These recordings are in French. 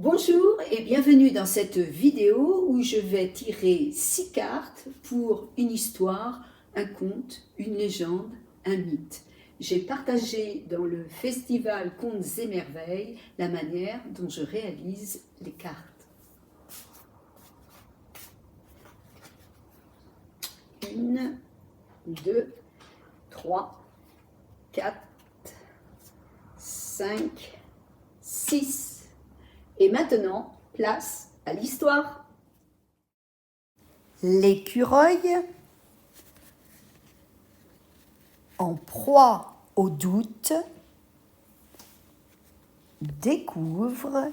Bonjour et bienvenue dans cette vidéo où je vais tirer 6 cartes pour une histoire, un conte, une légende, un mythe. J'ai partagé dans le festival Contes et Merveilles la manière dont je réalise les cartes. Une, 2, 3, 4, 5, 6. Et maintenant, place à l'histoire. L'écureuil, en proie au doute, découvre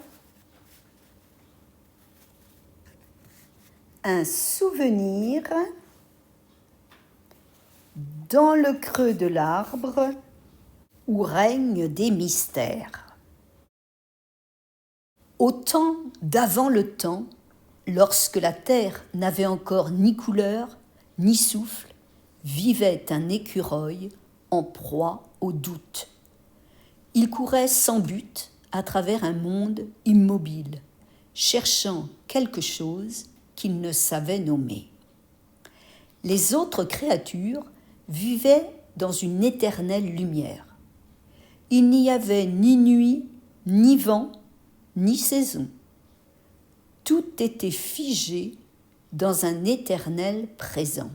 un souvenir dans le creux de l'arbre où règnent des mystères. Au temps d'avant le temps, lorsque la terre n'avait encore ni couleur, ni souffle, vivait un écureuil en proie au doute. Il courait sans but à travers un monde immobile, cherchant quelque chose qu'il ne savait nommer. Les autres créatures vivaient dans une éternelle lumière. Il n'y avait ni nuit, ni vent, ni saison. Tout était figé dans un éternel présent.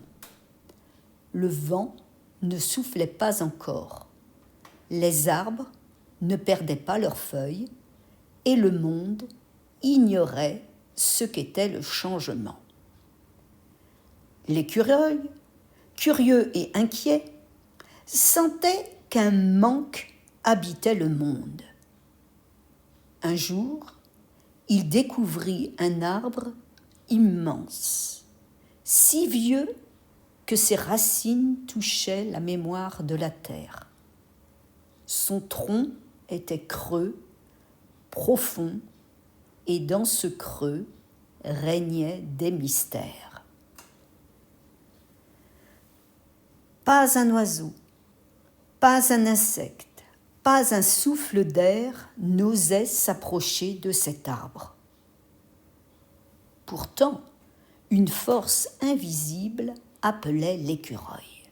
Le vent ne soufflait pas encore. Les arbres ne perdaient pas leurs feuilles et le monde ignorait ce qu'était le changement. L'écureuil, curieux et inquiet, sentait qu'un manque habitait le monde. Un jour, il découvrit un arbre immense, si vieux que ses racines touchaient la mémoire de la terre. Son tronc était creux, profond, et dans ce creux régnaient des mystères. Pas un oiseau, pas un insecte, pas un souffle d'air n'osait s'approcher de cet arbre. Pourtant, une force invisible appelait l'écureuil.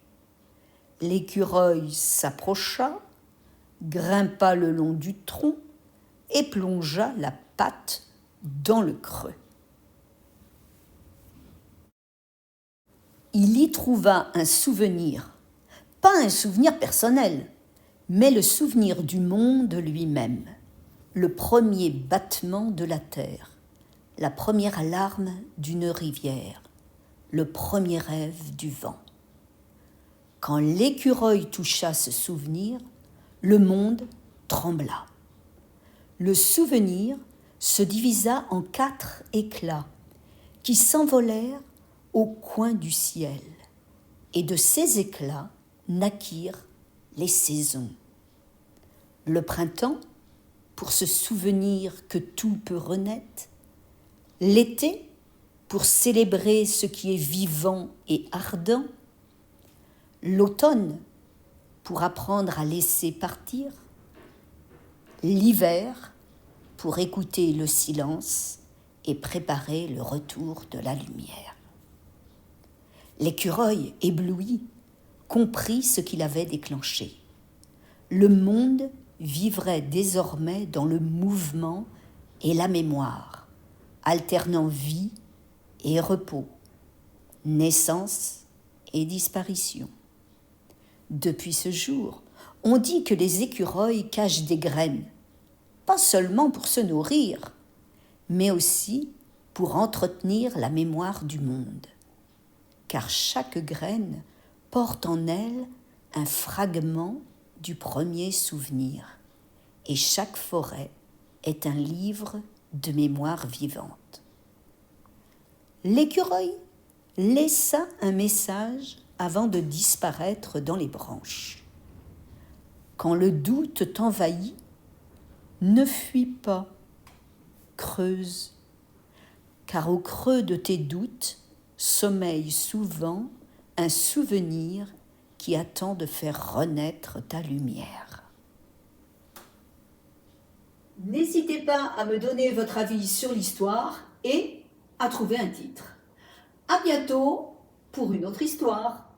L'écureuil s'approcha, grimpa le long du tronc et plongea la patte dans le creux. Il y trouva un souvenir, pas un souvenir personnel, mais le souvenir du monde lui-même, le premier battement de la terre, la première larme d'une rivière, le premier rêve du vent. Quand l'écureuil toucha ce souvenir, le monde trembla. Le souvenir se divisa en 4 éclats qui s'envolèrent au coin du ciel, et de ces éclats naquirent les saisons. Le printemps, pour se souvenir que tout peut renaître, l'été, pour célébrer ce qui est vivant et ardent, l'automne, pour apprendre à laisser partir, l'hiver, pour écouter le silence et préparer le retour de la lumière. L'écureuil, ébloui, comprit ce qu'il avait déclenché. Le monde vivrait désormais dans le mouvement et la mémoire, alternant vie et repos, naissance et disparition. Depuis ce jour, on dit que les écureuils cachent des graines, pas seulement pour se nourrir, mais aussi pour entretenir la mémoire du monde. Car chaque graine porte en elle un fragment du premier souvenir, et chaque forêt est un livre de mémoire vivante. L'écureuil laissa un message avant de disparaître dans les branches. Quand le doute t'envahit, ne fuis pas, creuse, car au creux de tes doutes sommeille souvent un souvenir qui attend de faire renaître ta lumière. N'hésitez pas à me donner votre avis sur l'histoire et à trouver un titre. À bientôt pour une autre histoire.